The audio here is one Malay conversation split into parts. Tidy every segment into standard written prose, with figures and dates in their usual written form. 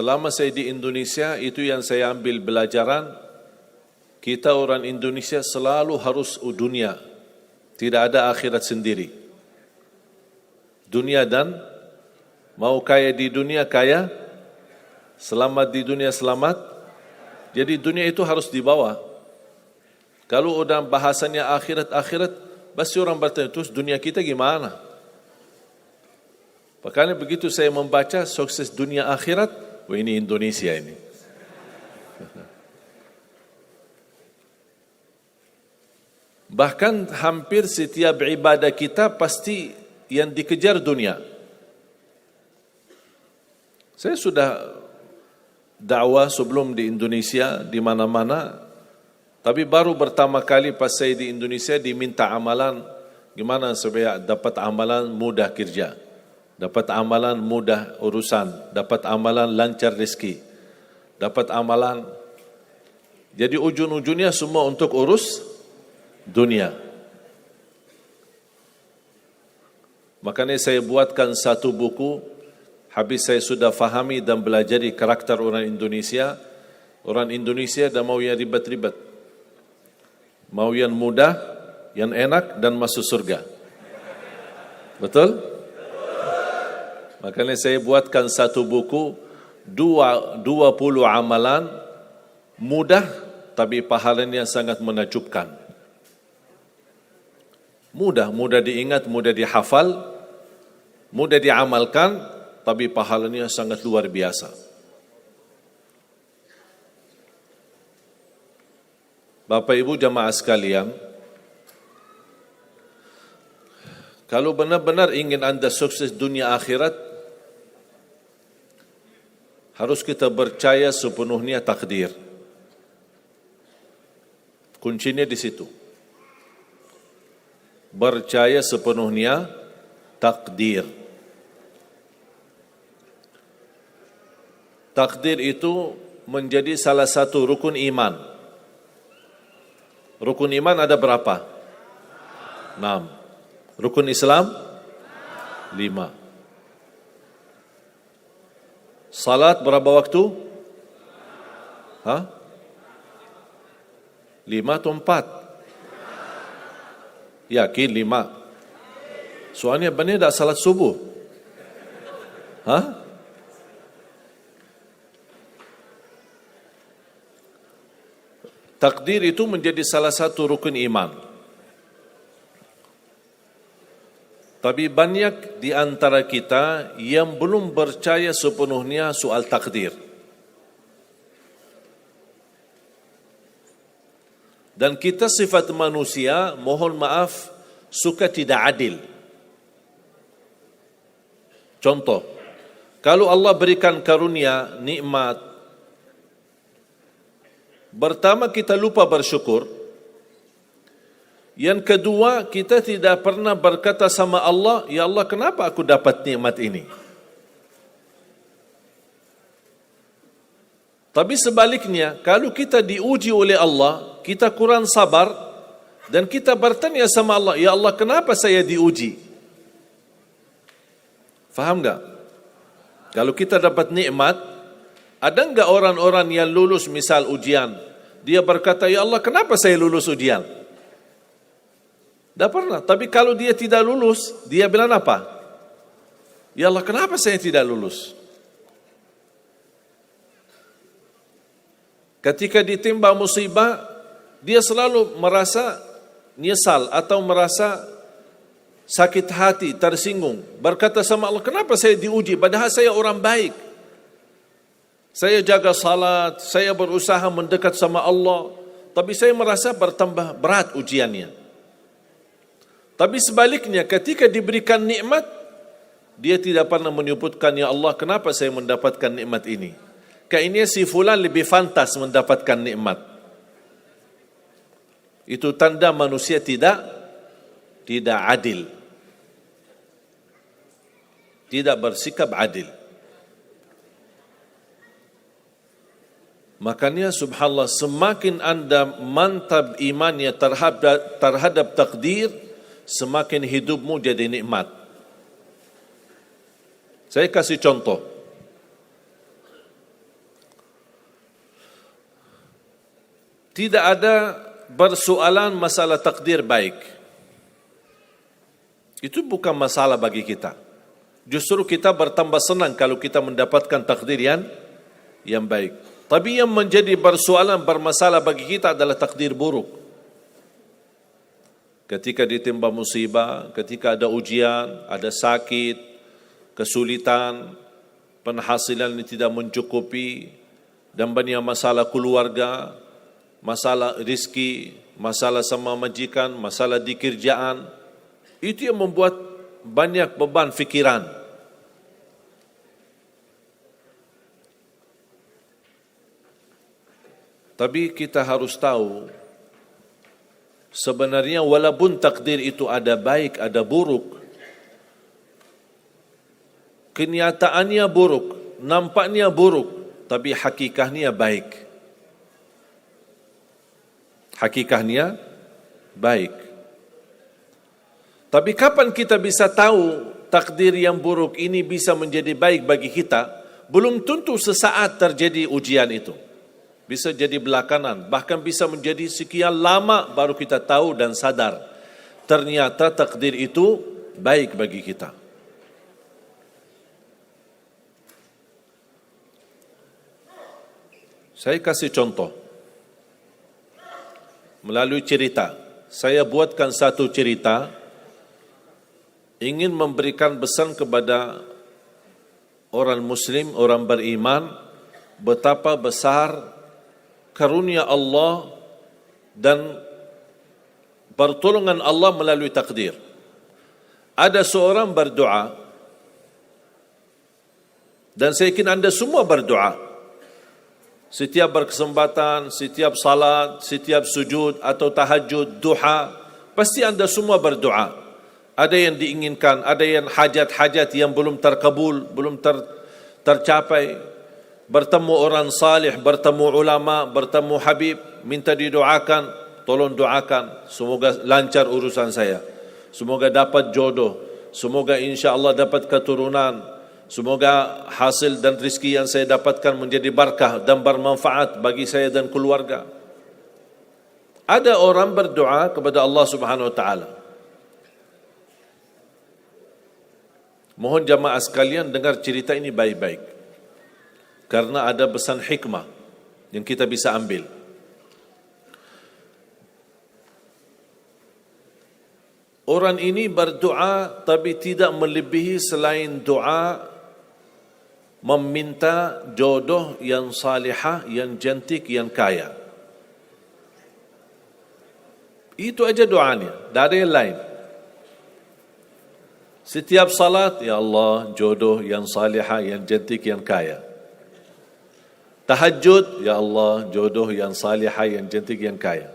Selama saya di Indonesia, itu yang saya ambil pelajaran, kita orang Indonesia selalu harus dunia. Tidak ada akhirat sendiri. Dunia dan mau kaya di dunia kaya, selamat di dunia selamat. Jadi dunia itu harus dibawa. Kalau udah bahasanya akhirat, pasti orang bertanya, terus dunia kita gimana? Makanya begitu saya membaca sukses dunia akhirat, oh ini Indonesia ini. Bahkan hampir setiap ibadah kita pasti yang dikejar dunia. Saya sudah dakwah sebelum di Indonesia, di mana-mana, tapi baru pertama kali pas saya di Indonesia diminta amalan, gimana supaya dapat amalan mudah kerja, dapat amalan mudah urusan, dapat amalan lancar rezeki, dapat amalan. Jadi ujung-ujungnya semua untuk urus dunia. Makanya saya buatkan satu buku, habis saya sudah fahami dan belajari karakter orang Indonesia. Orang Indonesia dah mau yang ribet-ribet, mau yang mudah, yang enak dan masuk surga. Betul? Makanya saya buatkan satu buku, 20 amalan mudah tapi pahalanya sangat menakjubkan. Mudah diingat, mudah dihafal, mudah diamalkan, tapi pahalanya sangat luar biasa. Bapak Ibu jamaah sekalian, kalau benar-benar ingin Anda sukses dunia akhirat, harus kita percaya sepenuhnya takdir. Kuncinya di situ. Percaya sepenuhnya takdir. Takdir itu menjadi salah satu rukun iman. Rukun iman ada berapa? 6. Rukun Islam? 5. Salat berapa waktu? 5 atau 4? Yakin 5. Soalnya benar tak salat subuh. Takdir itu menjadi salah satu rukun iman. Tapi banyak di antara kita yang belum percaya sepenuhnya soal takdir. Dan kita sifat manusia, mohon maaf, suka tidak adil. Contoh, kalau Allah berikan karunia, nikmat, pertama kita lupa bersyukur. Yang kedua, kita tidak pernah berkata sama Allah, ya Allah kenapa aku dapat nikmat ini? Tapi sebaliknya, kalau kita diuji oleh Allah, kita kurang sabar dan kita bertanya sama Allah, ya Allah kenapa saya diuji? Faham enggak? Kalau kita dapat nikmat, ada enggak orang-orang yang lulus misal ujian, dia berkata, ya Allah kenapa saya lulus ujian? Tak pernah. Tapi kalau dia tidak lulus, dia bilang apa? Ya Allah kenapa saya tidak lulus? Ketika ditimpa musibah, dia selalu merasa nyesal atau merasa sakit hati, tersinggung. Berkata sama Allah, kenapa saya diuji? Padahal saya orang baik. Saya jaga salat, saya berusaha mendekat sama Allah. Tapi saya merasa bertambah berat ujiannya. Tapi sebaliknya, ketika diberikan nikmat, dia tidak pernah menyebutkan, ya Allah kenapa saya mendapatkan nikmat ini? Kayaknya si fulan lebih fantas mendapatkan nikmat. Itu tanda manusia tidak adil. Tidak bersikap adil. Makanya subhanallah, semakin anda mantap imannya terhadap takdir, semakin hidupmu jadi nikmat. Saya kasih contoh. tidak ada persoalan masalah takdir baik. Itu bukan masalah bagi kita. Justru kita bertambah senang kalau kita mendapatkan takdir yang baik. Tapi yang menjadi persoalan bermasalah bagi kita adalah takdir buruk. Ketika ditimpa musibah, ketika ada ujian, ada sakit, kesulitan, penghasilan yang tidak mencukupi, dan banyak masalah keluarga, masalah rezeki, masalah sama majikan, masalah di kerjaan, itu yang membuat banyak beban fikiran. Tapi kita harus tahu, sebenarnya walaupun takdir itu ada baik, ada buruk, kenyataannya buruk, nampaknya buruk, tapi hakikahnya baik. Hakikahnya baik. Tapi kapan kita bisa tahu takdir yang buruk ini bisa menjadi baik bagi kita? Belum tentu sesaat terjadi ujian itu. Bisa jadi belakangan, bahkan bisa menjadi sekian lama baru kita tahu dan sadar ternyata takdir itu baik bagi kita. Saya kasih contoh melalui cerita. Saya buatkan satu cerita ingin memberikan pesan kepada orang muslim, orang beriman, betapa besar karunia Allah dan pertolongan Allah melalui takdir. Ada seorang berdoa, dan saya yakin anda semua berdoa. Setiap berkesempatan, setiap salat, setiap sujud atau tahajud, duha, pasti anda semua berdoa. Ada yang diinginkan, ada yang hajat-hajat yang belum terkabul, belum tercapai. Bertemu orang salih, bertemu ulama, bertemu habib, minta didoakan, tolong doakan, semoga lancar urusan saya, semoga dapat jodoh, semoga insya Allah dapat keturunan, semoga hasil dan rezeki yang saya dapatkan menjadi berkah dan bermanfaat bagi saya dan keluarga. Ada orang berdoa kepada Allah Subhanahu wa taala. Mohon jamaah sekalian dengar cerita ini baik-baik, karena ada pesan hikmah yang kita bisa ambil. Orang ini berdoa tapi tidak melebihi selain doa meminta jodoh yang salihah, yang cantik, yang kaya. Itu aja doanya, tak ada yang lain. Setiap salat, ya Allah, jodoh yang salihah, yang cantik, yang kaya. Tahajud, ya Allah, jodoh yang salihah, yang cantik, yang kaya.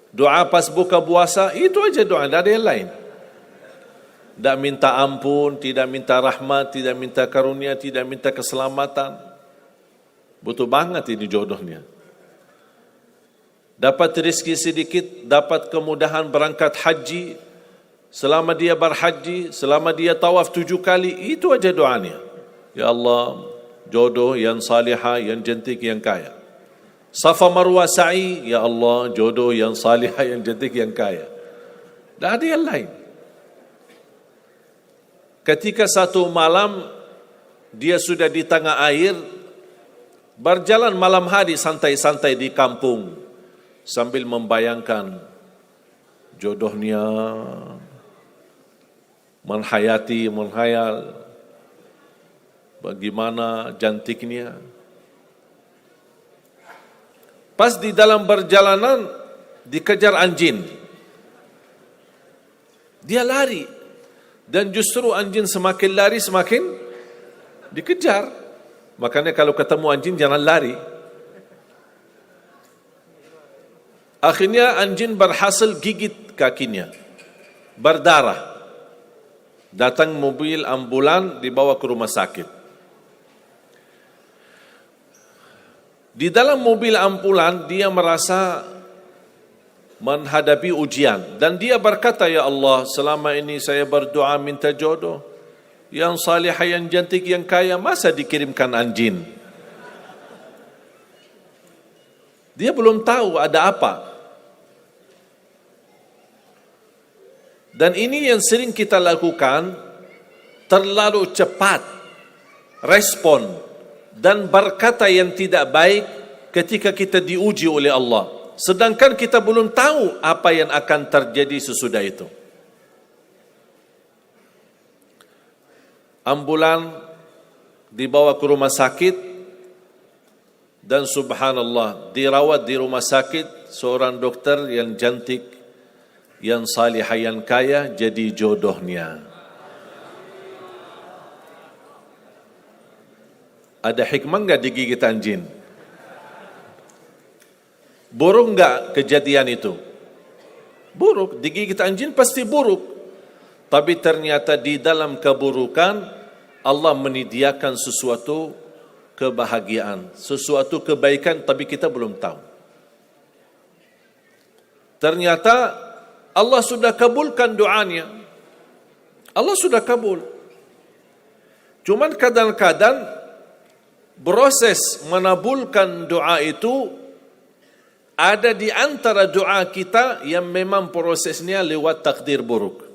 Doa pas buka puasa, itu aja doa, tak ada yang lain. Tidak minta ampun, tidak minta rahmat, tidak minta karunia, tidak minta keselamatan. Butuh banget ini jodohnya. Dapat rezeki sedikit, dapat kemudahan berangkat haji. Selama dia berhaji, selama dia tawaf 7 kali, itu aja doanya. Ya Allah, jodoh yang salihah, yang cantik, yang kaya. Safa Marwah sa'i, ya Allah, jodoh yang salihah, yang cantik, yang kaya. Tak ada yang lain. Ketika satu malam dia sudah di tengah air, berjalan malam hari santai-santai di kampung sambil membayangkan jodohnya, menghayal bagaimana cantiknya. Pas di dalam perjalanan dikejar anjing. Dia lari, dan justru anjing semakin lari semakin dikejar. Makanya kalau ketemu anjing jangan lari. Akhirnya anjing berhasil gigit kakinya, berdarah. Datang mobil ambulan, dibawa ke rumah sakit. Di dalam mobil ambulan dia merasa menghadapi ujian, dan dia berkata, ya Allah, selama ini saya berdoa minta jodoh yang salihah, yang cantik, yang kaya, masa dikirimkan anjing? Dia belum tahu ada apa. Dan ini yang sering kita lakukan, terlalu cepat respon dan berkata yang tidak baik ketika kita diuji oleh Allah, sedangkan kita belum tahu apa yang akan terjadi sesudah itu. Ambulan dibawa ke rumah sakit, dan subhanallah dirawat di rumah sakit seorang dokter yang cantik, yang salihah, yang kaya, jadi jodohnya. Ada hikmah enggak digigit anjing? Buruk enggak kejadian itu? Buruk, digigit anjing pasti buruk. Tapi ternyata di dalam keburukan Allah menyediakan sesuatu kebahagiaan, sesuatu kebaikan, tapi kita belum tahu. Ternyata Allah sudah kabulkan doanya. Allah sudah kabul. Cuman kadang-kadang proses menabulkan doa itu ada di antara doa kita yang memang prosesnya lewat takdir buruk.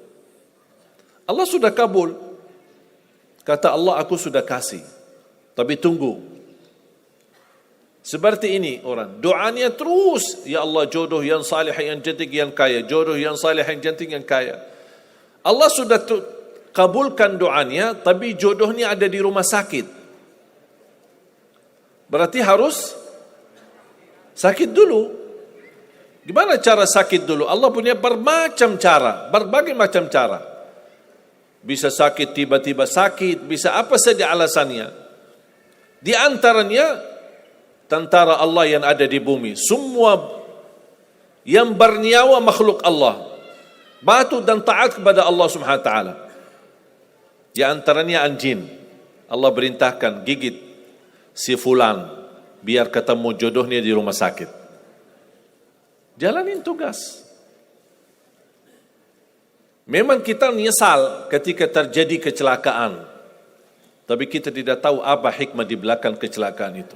Allah sudah kabul. Kata Allah, aku sudah kasih. Tapi tunggu. Seperti ini orang, doanya terus, ya Allah jodoh yang salih, yang cantik, yang kaya. Jodoh yang salih, yang cantik, yang kaya. Allah sudah kabulkan doanya, tapi jodohnya ada di rumah sakit. Berarti harus sakit dulu. Gimana cara sakit dulu? Allah punya bermacam cara, berbagai macam cara. Bisa sakit, tiba-tiba sakit, bisa apa saja alasannya. Di antaranya tentara Allah yang ada di bumi, semua yang bernyawa makhluk Allah, patuh dan taat kepada Allah Subhanahu wa taala. Di antaranya anjing. Allah perintahkan gigit si fulan biar ketemu jodohnya di rumah sakit. Jalanin tugas. Memang kita menyesal ketika terjadi kecelakaan, tapi kita tidak tahu apa hikmah di belakang kecelakaan itu.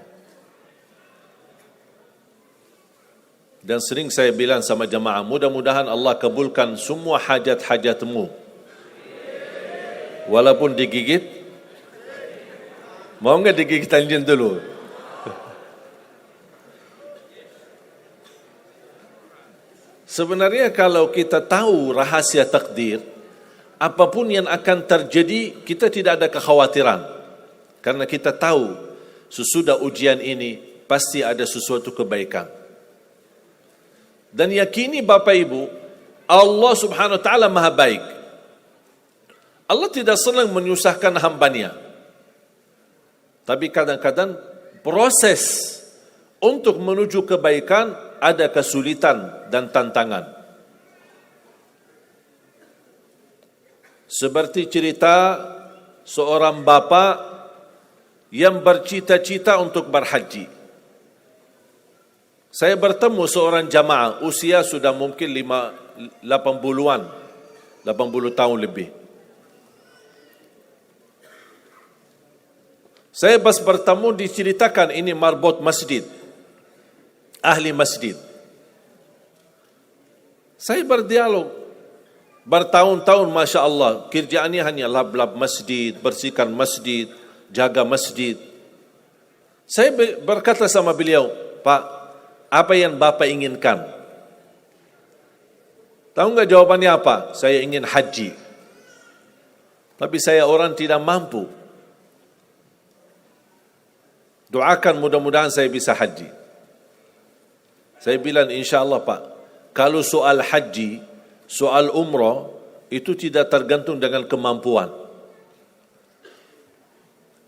Dan sering saya bilang sama jamaah, mudah-mudahan Allah kabulkan semua hajat-hajatmu. Walaupun digigit, mau enggak digigit anjing dulu? Sebenarnya kalau kita tahu rahasia takdir, apapun yang akan terjadi, kita tidak ada kekhawatiran. Karena kita tahu sesudah ujian ini pasti ada sesuatu kebaikan. Dan yakini Bapak Ibu, Allah Subhanahu wa taala Maha baik. Allah tidak senang menyusahkan hambanya. Tapi kadang-kadang proses untuk menuju kebaikan ada kesulitan dan tantangan. Seperti cerita seorang bapa yang bercita-cita untuk berhaji. Saya bertemu seorang jamaah, usia sudah mungkin 80-an, 80 tahun lebih. Saya pas bertemu diceritakan ini marbot masjid, ahli masjid. Saya berdialog bertahun-tahun, Masya Allah, kerjaannya hanya lap-lap masjid, bersihkan masjid, jaga masjid. Saya berkata sama beliau, Pak, apa yang Bapak inginkan? Tahu enggak jawabannya apa? Saya ingin haji. Tapi saya orang tidak mampu. Doakan mudah-mudahan saya bisa haji. Saya bilang, insya Allah Pak, kalau soal haji, soal umrah, itu tidak tergantung dengan kemampuan.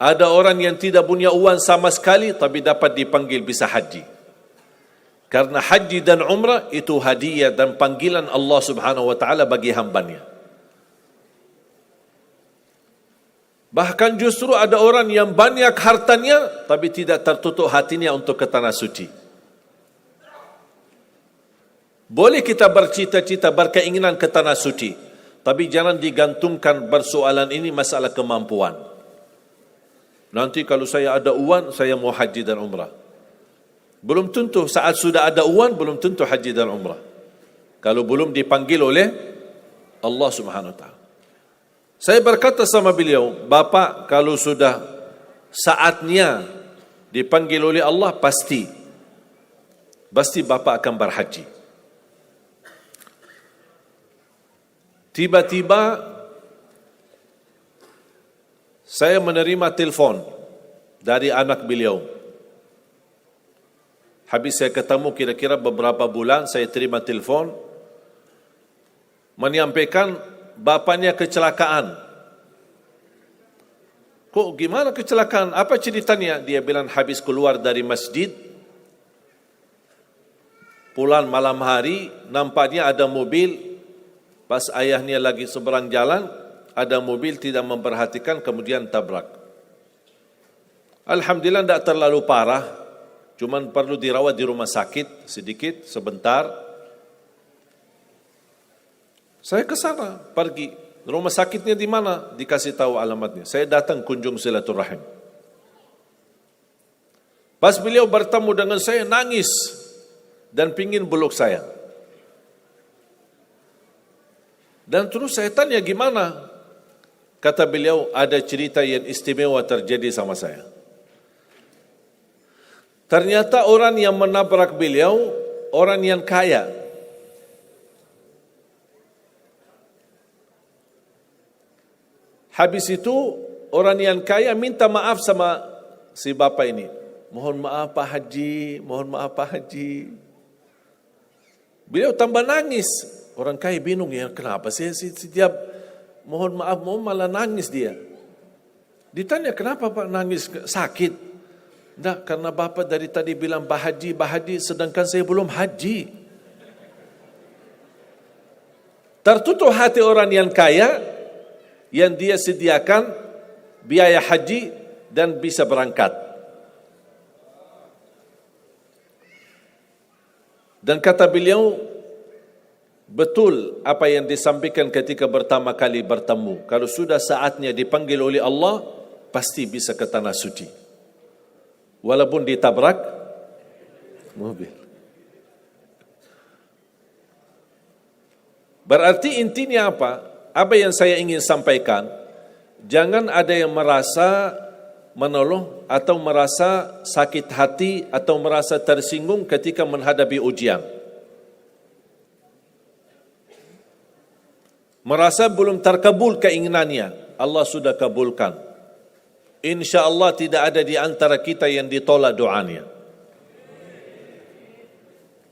Ada orang yang tidak punya uang sama sekali, tapi dapat dipanggil bisa haji. Karena haji dan umrah itu hadiah dan panggilan Allah Subhanahu wa taala bagi hambanya. Bahkan justru ada orang yang banyak hartanya, tapi tidak tertutup hatinya untuk ke tanah suci. Boleh kita bercita-cita, berkeinginan ke tanah suci, tapi jangan digantungkan persoalan ini masalah kemampuan. Nanti kalau saya ada uang, saya mau haji dan umrah. Belum tentu saat sudah ada uang, belum tentu haji dan umrah. Kalau belum dipanggil oleh Allah Subhanahu wa taala. Saya berkata sama beliau, Bapak kalau sudah saatnya dipanggil oleh Allah, pasti Bapak akan berhaji. Tiba-tiba saya menerima telefon dari anak beliau. Habis saya ketemu kira-kira beberapa bulan, saya terima telefon menyampaikan bapaknya kecelakaan. Kok gimana kecelakaan? Apa ceritanya? Dia bilang habis keluar dari masjid, pulang malam hari, nampaknya ada mobil, pas ayahnya lagi seberang jalan, ada mobil tidak memperhatikan, kemudian tabrak. Alhamdulillah tidak terlalu parah, cuman perlu dirawat di rumah sakit sedikit, sebentar. Saya ke sana, pergi. Rumah sakitnya di mana? Dikasih tahu alamatnya. Saya datang kunjung silaturahim. Pas beliau bertemu dengan saya, nangis dan pingin peluk saya. Dan terus saya tanya gimana? Kata beliau, ada cerita yang istimewa terjadi sama saya. Ternyata orang yang menabrak beliau, orang yang kaya. Habis itu, orang yang kaya minta maaf sama si bapak ini. Mohon maaf Pak Haji, mohon maaf Pak Haji. Beliau tambah nangis. Orang kaya bingung, ya kenapa sih setiap mohon maaf, malah nangis dia. Ditanya, kenapa Pak nangis? Sakit? Tidak, karena Bapak dari tadi bilang Pak Haji, sedangkan saya belum haji. Tertutup hati orang yang kaya, yang dia sediakan biaya haji dan bisa berangkat. Dan kata beliau, betul apa yang disampaikan ketika pertama kali bertemu. Kalau sudah saatnya dipanggil oleh Allah, pasti bisa ke tanah suci. Walaupun ditabrak mobil. Berarti intinya apa? Apa yang saya ingin sampaikan, jangan ada yang merasa menolong atau merasa sakit hati atau merasa tersinggung ketika menghadapi ujian. Merasa belum terkabul keinginannya, Allah sudah kabulkan. InsyaAllah tidak ada di antara kita yang ditolak doanya.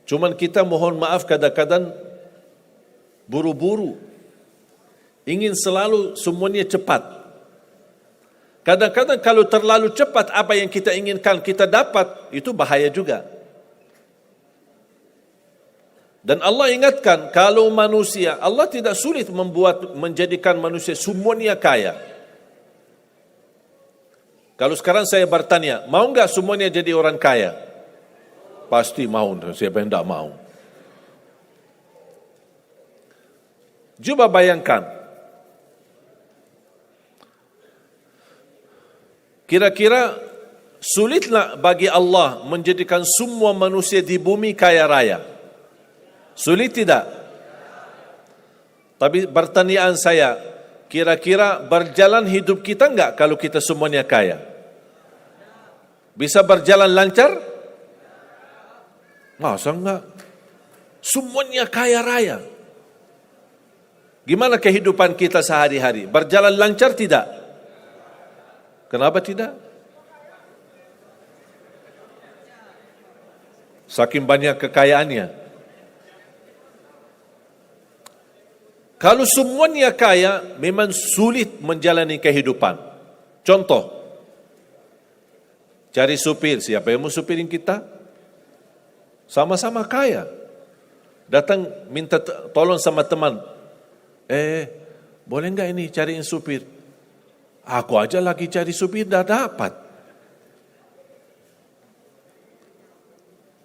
Cuman kita mohon maaf kadang-kadang buru-buru. Ingin selalu semuanya cepat. Kadang-kadang kalau terlalu cepat apa yang kita inginkan kita dapat, itu bahaya juga. Dan Allah ingatkan, kalau manusia, Allah tidak sulit menjadikan manusia semuanya kaya. Kalau sekarang saya bertanya, mau enggak semuanya jadi orang kaya? Pasti mau, siapa yang tidak mau? Coba bayangkan, kira-kira sulitlah bagi Allah menjadikan semua manusia di bumi kaya raya? Sulit tidak? Tapi pertanyaan saya, kira-kira berjalan hidup kita enggak kalau kita semuanya kaya? Bisa berjalan lancar? Masa enggak? Semuanya kaya raya. Gimana kehidupan kita sehari-hari? Berjalan lancar tidak? Kenapa tidak? Saking banyak kekayaannya. Kalau semuanya kaya, memang sulit menjalani kehidupan. Contoh, cari supir, siapa yang mau supirin kita? Sama-sama kaya. Datang minta tolong sama teman. Boleh enggak ini cariin supir? Aku aja lagi cari supir, dah dapat.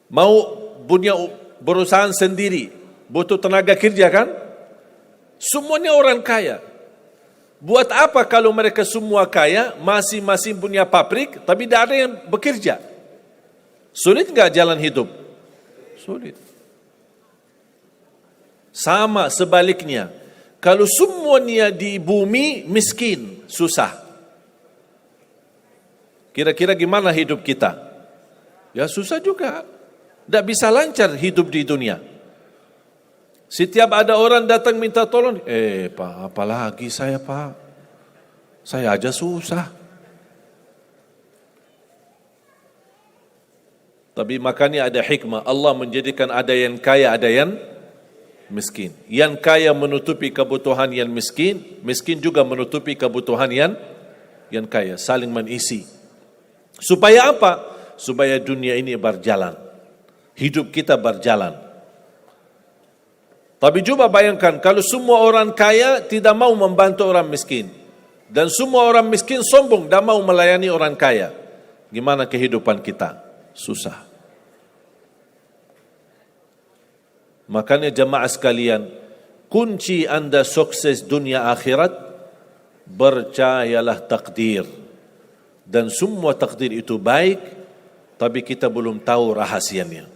Mau punya perusahaan sendiri, butuh tenaga kerja kan? Semuanya orang kaya. Buat apa kalau mereka semua kaya, masing-masing punya pabrik, tapi tidak ada yang bekerja? Sulit enggak jalan hidup? Sulit. Sama sebaliknya, kalau semuanya di bumi miskin, susah. Kira-kira gimana hidup kita? Ya susah juga. Tidak bisa lancar hidup di dunia. Setiap ada orang datang minta tolong, Pak, apalagi saya Pak? Saya aja susah. Tapi makanya ada hikmah. Allah menjadikan ada yang kaya, ada yang miskin. Yang kaya menutupi kebutuhan yang miskin, miskin juga menutupi kebutuhan yang kaya. Saling mengisi. Supaya apa? Supaya dunia ini berjalan. Hidup kita berjalan. Tapi coba bayangkan kalau semua orang kaya tidak mau membantu orang miskin. Dan semua orang miskin sombong dan mau melayani orang kaya. Gimana kehidupan kita? Susah. Makanya jemaah sekalian, kunci anda sukses dunia akhirat, percayalah takdir. Dan semua takdir itu baik, tapi kita belum tahu rahasianya.